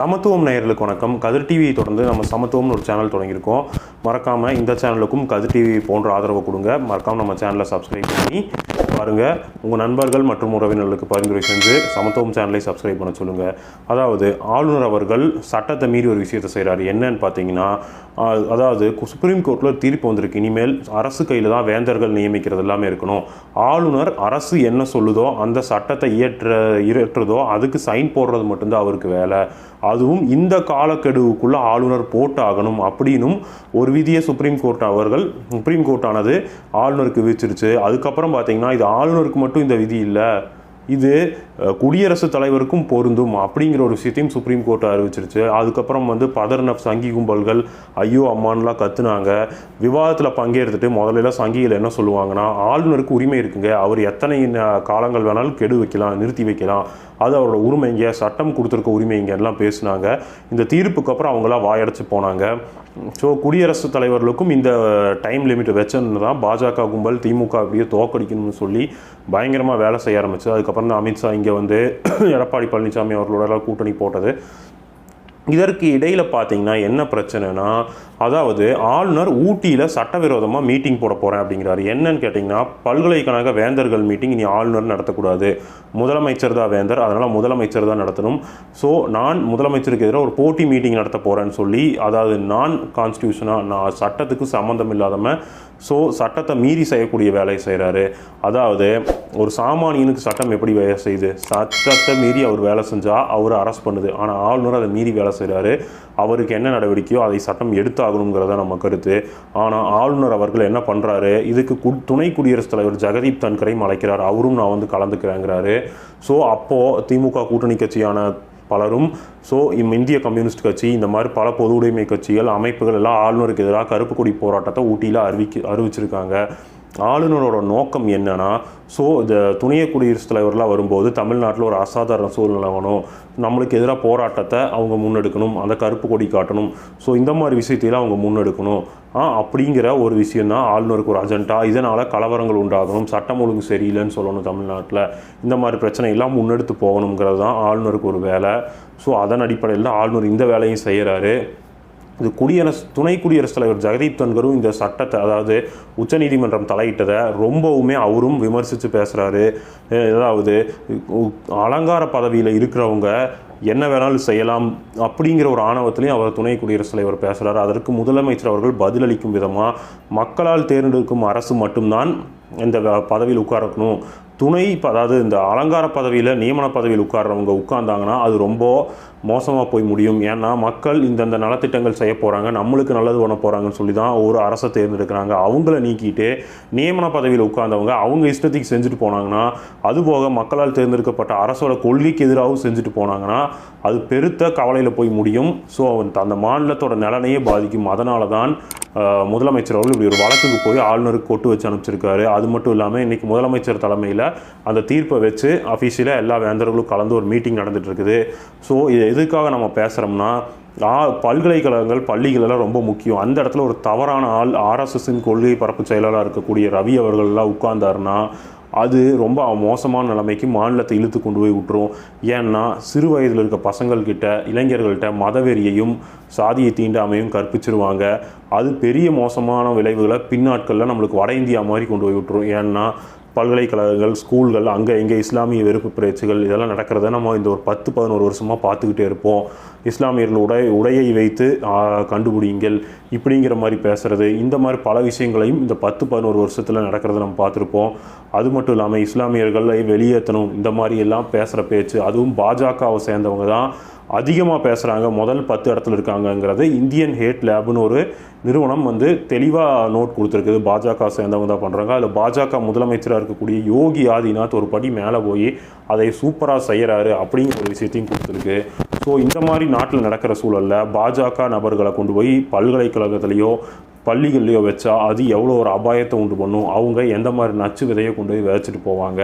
சமத்துவம் நேயர்களுக்கு வணக்கம். கதிர் டிவியை தொடர்ந்து நம்ம சமத்துவம்னு ஒரு சேனல் தொடங்கியிருக்கோம். மறக்காமல் இந்த சேனலுக்கும் கதிர் டிவி போன்ற ஆதரவு கொடுங்க. மறக்காமல் நம்ம சேனலை சப்ஸ்கிரைப் பண்ணி பாருங்கள். உங்கள் நண்பர்கள் மற்றும் உறவினர்களுக்கு பரிந்துரை செஞ்சு சமத்துவம் சேனலை சப்ஸ்கிரைப் பண்ண சொல்லுங்கள். அதாவது ஆளுநர் அவர்கள் சட்டத்தை மீறி ஒரு விஷயத்தை செய்கிறாரு. என்னன்னு பார்த்தீங்கன்னா, அதாவது சுப்ரீம் கோர்ட்டில் தீர்ப்பு வந்திருக்கு. இனிமேல் அரசு கையில் தான் வேந்தர்கள் நியமிக்கிறது எல்லாமே இருக்கணும். ஆளுநர் அரசு என்ன சொல்லுதோ அந்த சட்டத்தை இயற்றுதோ அதுக்கு சைன் போடுறது மட்டும்தான் அவருக்கு வேலை. அதுவும் இந்த காலக்கெடுவுக்குள்ள ஆளுநர் போட்டாகணும் அப்படின்னும் ஒரு விதியை சுப்ரீம் கோர்ட்டானது ஆளுநருக்கு விதிச்சிருச்சு. அதுக்கப்புறம் பார்த்தீங்கன்னா, இது ஆளுநருக்கு மட்டும் இந்த விதி இல்லை, இது குடியரசுத் தலைவருக்கும் பொருந்தும் அப்படிங்கிற ஒரு விஷயத்தையும் சுப்ரீம் கோர்ட் அறிவிச்சிருச்சு. அதுக்கப்புறம் பதர்ன சங்கி கும்பல்கள் ஐயோ அம்மான்லாம் கத்துனாங்க. விவாதத்தில் பங்கேற்றுட்டு முதல்ல சங்கிகள் என்ன சொல்லுவாங்கன்னா, ஆளுநருக்கு உரிமை இருக்குங்க, அவர் எத்தனை காலங்கள் வேணாலும் கெடு வைக்கலாம், நிறுத்தி வைக்கலாம், அது அவரோட உரிமைங்க, சட்டம் கொடுத்துருக்க உரிமைங்க எல்லாம் பேசினாங்க. இந்த தீர்ப்புக்கு அப்புறம் அவங்களாம் வாயடைச்சு போனாங்க. ஸோ குடியரசுத் தலைவர்களுக்கும் இந்த டைம் லிமிட் வச்சதுன்னு தான் பாஜக கும்பல் திமுக அப்படியே தோக்கடிக்கணும்னு சொல்லி பயங்கரமாக வேலை செய்ய ஆரம்பிச்சு. அதுக்கப்புறம் தான் அமித்ஷா இங்கே எடப்பாடி பழனிசாமி அவர்களோட கூட்டணி போட்டது. இதற்கு இடையில் பார்த்தீங்கன்னா என்ன பிரச்சனைனா, அதாவது ஆளுநர் ஊட்டியில் சட்டவிரோதமாக மீட்டிங் போட போகிறேன் அப்படிங்கிறாரு. என்னன்னு கேட்டிங்கன்னா, பல்கலைக்கழக வேந்தர்கள் மீட்டிங் இனி ஆளுநர் நடத்தக்கூடாது, முதலமைச்சர் தான் வேந்தர், அதனால் முதலமைச்சர் தான் நடத்தணும். ஸோ நான் முதலமைச்சருக்கு எதிராக ஒரு போட்டி மீட்டிங் நடத்த போகிறேன்னு சொல்லி, அதாவது நான் கான்ஸ்டியூஷனாக நான் சட்டத்துக்கு சம்மந்தம் இல்லாதமல் ஸோ சட்டத்தை மீறி செய்யக்கூடிய வேலையை செய்கிறாரு. அதாவது ஒரு சாமானியனுக்கு சட்டம் எப்படி வேலை செய்யுது, சட்டத்தை மீறி அவர் வேலை செஞ்சால் அவர் அரெஸ்ட் பண்ணுது. ஆனால் ஆளுநர் அதை மீறி வேலை செய்கிறாரு. அவருக்கு என்ன நடவடிக்கையோ அதை சட்டம் எடுத்தாகணுங்கிறத நம்ம கருத்து. ஆனால் ஆளுநர் அவர்கள் என்ன பண்ணுறாரு, இதுக்கு துணை குடியரசுத் தலைவர் ஜெகதீப் தன்கரையும் அழைக்கிறார். அவரும் நான் கலந்துக்கிறேங்கிறாரு. ஸோ அப்போது திமுக கூட்டணி கட்சியான பலரும், ஸோ இந்திய கம்யூனிஸ்ட் கட்சி, இந்த மாதிரி பல பொது உடைமை கட்சிகள் அமைப்புகள் எல்லாம் ஆளுநருக்கு எதிராக கருப்பு கொடி போராட்டத்தை ஊட்டியில் அறிவிச்சிருக்காங்க. ஆளுநரோட நோக்கம் என்னன்னா, ஸோ இந்த துணை குடியரசுத் தலைவர்களாக வரும்போது தமிழ்நாட்டில் ஒரு அசாதாரண சூழ்நிலை வேணும், நம்மளுக்கு எதிராக போராட்டத்தை அவங்க முன்னெடுக்கணும், அந்த கருப்பு கொடி காட்டணும், ஸோ இந்த மாதிரி விஷயத்தையெல்லாம் அவங்க முன்னெடுக்கணும் அப்படிங்கிற ஒரு விஷயந்தான் ஆளுநருக்கு ஒரு அஜெண்டா. இதனால் கலவரங்கள் உண்டாகணும், சட்டம் ஒழுங்கு சரியில்லைன்னு சொல்லணும், தமிழ்நாட்டில் இந்த மாதிரி பிரச்சனை எல்லாம் முன்னெடுத்து போகணுங்கிறது தான் ஆளுநருக்கு ஒரு வேலை. ஸோ அதன் அடிப்படையில் தான் ஆளுநர் இந்த வேலையும் செய்கிறாரு. இது துணை குடியரசுத் தலைவர் ஜெகதீப் தன்கரும் இந்த சட்டத்தை, அதாவது உச்சநீதிமன்றம் தலையிட்டதை ரொம்பவுமே அவரும் விமர்சித்து பேசுகிறாரு. அதாவது அலங்கார பதவியில் இருக்கிறவங்க என்ன வேணாலும் செய்யலாம் அப்படிங்கிற ஒரு ஆணவத்திலையும் அவர் துணை குடியரசுத் தலைவர் பேசுகிறார். அதற்கு முதலமைச்சர் அவர்கள் பதிலளிக்கும் விதமாக, மக்களால் தேர்ந்தெடுக்கும் அரசு மட்டும்தான் இந்த பதவியில் உட்காரக்கணும், அதாவது இந்த அலங்கார பதவியில் நியமன பதவியில் உட்கார்றவங்க உட்கார்ந்தாங்கன்னா அது ரொம்ப மோசமாக போய் முடியும். ஏன்னா மக்கள் இந்தந்த நலத்திட்டங்கள் செய்ய போகிறாங்க, நம்மளுக்கு நல்லது பண்ண போகிறாங்கன்னு சொல்லி தான் ஒரு அரசை தேர்ந்தெடுக்கிறாங்க. அவங்கள நீக்கிட்டு நியமன பதவியில் உட்கார்ந்தவங்க அவங்க இஷ்டத்துக்கு செஞ்சுட்டு போனாங்கன்னா, அதுபோக மக்களால் தேர்ந்தெடுக்கப்பட்ட அரசோட கொள்கைக்கு எதிராகவும் செஞ்சுட்டு போனாங்கன்னா அது பெருத்த கவலையில் போய் முடியும். ஸோ அந்த மாநிலத்தோட நலனையே பாதிக்கும். அதனால தான் முதலமைச்சர் அவர்கள் இப்படி ஒரு வழக்குக்கு போய் ஆளுநருக்கு கொட்டு வச்சு அனுப்பிச்சிருக்காரு. அது மட்டும் இல்லாமல் இன்றைக்கி முதலமைச்சர் தலைமையில் அந்த தீர்ப்பை வச்சு அஃபீஷியலாக எல்லா வேந்தர்களும் கலந்து ஒரு மீட்டிங் நடந்துகிட்டு இருக்குது. ஸோ இது எதுக்காக நம்ம பேசுகிறோம்னா, பல்கலைக்கழகங்கள் பள்ளிகள் எல்லாம் ரொம்ப முக்கியம். அந்த இடத்துல ஒரு தவறான ஆள், ஆர்எஸ்எஸ்ஸின் கொள்கை பரப்பு செயலாளராக இருக்கக்கூடிய ரவி அவர்கள்லாம் உட்கார்ந்தாருன்னா அது ரொம்ப மோசமான நிலைமைக்கு மாநிலத்தை இழுத்து கொண்டு போய் விட்டுரும். ஏன்னா சிறு வயதில் இருக்க பசங்கள்கிட்ட, இளைஞர்கள்கிட்ட மதவெறியையும் சாதியை தீண்டாமையும் கற்பிச்சிருவாங்க. அது பெரிய மோசமான விளைவுகளை பின்னாட்களில் நம்மளுக்கு வட இந்தியா மாதிரி கொண்டு போய் விட்டுரும். ஏன்னா பல்கலைக்கழகங்கள், ஸ்கூல்கள், அங்கே இங்கே இஸ்லாமிய வெறுப்பு பேச்சுகள் இதெல்லாம் நடக்கிறத நம்ம இந்த ஒரு 10-11 வருஷமாக பார்த்துக்கிட்டே இருப்போம். இஸ்லாமியர்கள் உடையை வைத்து கண்டுபிடிங்கள் இப்படிங்கிற மாதிரி பேசுகிறது, இந்த மாதிரி பல விஷயங்களையும் இந்த 10-11 வருஷத்தில் நடக்கிறத நம்ம பார்த்துருப்போம். அது மட்டும் இல்லாமல் இஸ்லாமியர்களை வெளியேற்றணும் இந்த மாதிரி எல்லாம் பேசுகிற பேச்சு, அதுவும் பாஜகவை சேர்ந்தவங்க தான் அதிகமாக பேசுகிறாங்க, முதல் 10 இடத்துல இருக்காங்கங்கிறது இந்தியன் ஹேட் லேப்னு ஒரு நிறுவனம் தெளிவாக நோட் கொடுத்துருக்குது. பாஜக சேர்ந்தவங்க தான் பண்ணுறாங்க. அதில் பாஜக முதலமைச்சராக இருக்கக்கூடிய யோகி ஆதிநாத் ஒரு படி மேலே போய் அதை சூப்பராக செய்கிறாரு அப்படிங்கிற ஒரு விஷயத்தையும் கொடுத்துருக்கு. ஸோ இந்த மாதிரி நாட்டில் நடக்கிற சூழலில் பாஜக நபர்களை கொண்டு போய் பல்கலைக்கழகத்துலேயோ பள்ளிகள்லையோ வச்சா அது எவ்வளோ ஒரு அபாயத்தை உண்டு பண்ணும், அவங்க எந்த மாதிரி நச்சு விதையை கொண்டு போய் விதைச்சிட்டு போவாங்க.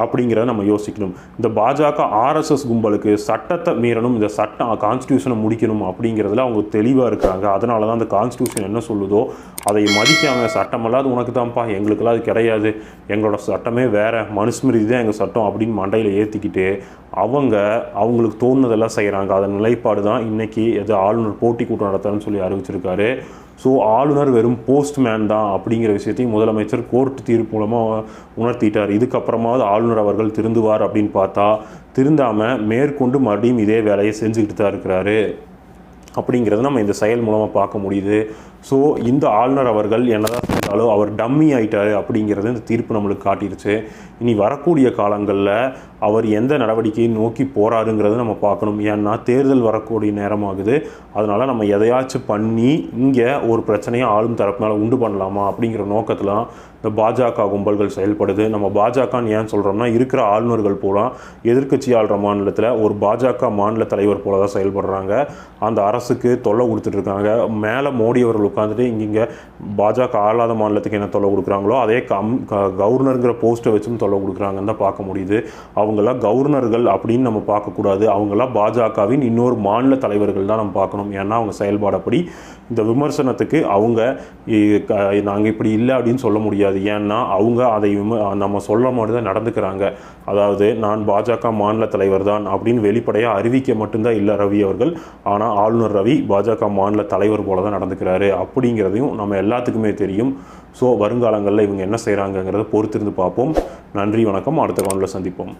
அப்படிங்கிறத நம்ம யோசிக்கணும். இந்த பாஜக ஆர்எஸ்எஸ் கும்பலுக்கு சட்டத்தை மீறணும், இந்த சட்டம் கான்ஸ்டியூஷனை முடிக்கணும் அப்படிங்கிறதுல அவங்க தெளிவாக இருக்காங்க. அதனால தான் அந்த கான்ஸ்டியூஷன் என்ன சொல்லுதோ அதை மதிக்காமல் சட்டமெல்லாம் அது உனக்கு தான்ப்பா, எங்களுக்கெல்லாம் அது கிடையாது, எங்களோட சட்டமே வேறு, மனுஸ்மிருதி தான் எங்கள் சட்டம் அப்படின்னு மண்டையில் ஏற்றிக்கிட்டு அவங்களுக்கு தோணுனதெல்லாம் செய்கிறாங்க. அதன் நிலைப்பாடு தான் இன்றைக்கி ஆளுநர் போட்டி கூட்டம் நடத்துறேன்னு சொல்லி அறிவிச்சிருக்காரு. ஸோ ஆளுநர் வெறும் போஸ்ட்மேன் தான் அப்படிங்கிற விஷயத்தையும் முதலமைச்சர் கோர்ட் தீர்ப்பு மூலமாக உணர்த்திட்டார். இதுக்கப்புறமாவது ஆளுநர் அவர்கள் திருந்துவார் அப்படின்னு பார்த்தா திருந்தாமல் மேற்கொண்டு மறுபடியும் இதே வேலையை செஞ்சுக்கிட்டு தான் இருக்கிறாரு அப்படிங்கிறது நம்ம இந்த செயல் மூலமாக பார்க்க முடியுது. ஸோ இந்த ஆளுநர் அவர்கள் என்னதான் செஞ்சாலும் அவர் டம்மி ஆகிட்டார் அப்படிங்கிறது இந்த தீர்ப்பு நம்மளுக்கு காட்டிடுச்சு. இனி வரக்கூடிய காலங்களில் அவர் எந்த நடவடிக்கையை நோக்கி போகிறாருங்கிறத நம்ம பார்க்கணும். ஏன்னா தேர்தல் வரக்கூடிய நேரமாகுது. அதனால் நம்ம எதையாச்சும் பண்ணி இங்கே ஒரு பிரச்சனையை ஆளும் தரப்பு மேலே உண்டு பண்ணலாமா அப்படிங்கிற நோக்கத்தில் இந்த பாஜக கும்பல்கள் செயல்படுது. நம்ம பாஜகன்னு ஏன் சொல்கிறோம்னா இருக்கிற ஆளுநர்கள் போலாம் எதிர்க்கட்சி ஆளுற மாநிலத்தில் ஒரு பாஜக மாநில தலைவர் போல தான் செயல்படுறாங்க. அந்த அரசுக்கு தொல்லை கொடுத்துட்ருக்காங்க. மேலே மோடி அவர்கள் உட்காந்துட்டு இங்கே பாஜக ஆளாத மாநிலத்துக்கு என்ன தொல்லை கொடுக்குறாங்களோ அதே கவர்னருங்கிற போஸ்ட்டை வச்சும் தொல்லை கொடுக்குறாங்கன்னு தான் பார்க்க முடியுது. அவங்களாம் கவர்னர்கள் அப்படின்னு நம்ம பார்க்கக்கூடாது. அவங்களாம் பாஜகவின் இன்னொரு மாநில தலைவர்கள் தான் நம்ம பார்க்கணும். ஏன்னா அவங்க செயல்பாடப்படி இந்த விமர்சனத்துக்கு அவங்க நாங்கள் இப்படி இல்லை அப்படின்னு சொல்ல முடியாது. ஏன்னா அவங்க அதை நம்ம சொல்ல மாதிரி தான் நடந்துக்கிறாங்க. அதாவது நான் பாஜக மாநில தலைவர் தான் அப்படின்னு வெளிப்படையாக அறிவிக்க மட்டும்தான் இல்லை ரவி அவர்கள். ஆனால் ஆளுநர் ரவி பாஜக மாநில தலைவர் போல தான் நடந்துக்கிறாரு அப்படிங்கிறதையும் நம்ம எல்லாத்துக்குமே தெரியும். ஸோ வருங்காலங்களில் இவங்க என்ன செய்கிறாங்கங்கிறத பொறுத்திருந்து பார்ப்போம். நன்றி, வணக்கம். அடுத்த காணொளியில் சந்திப்போம்.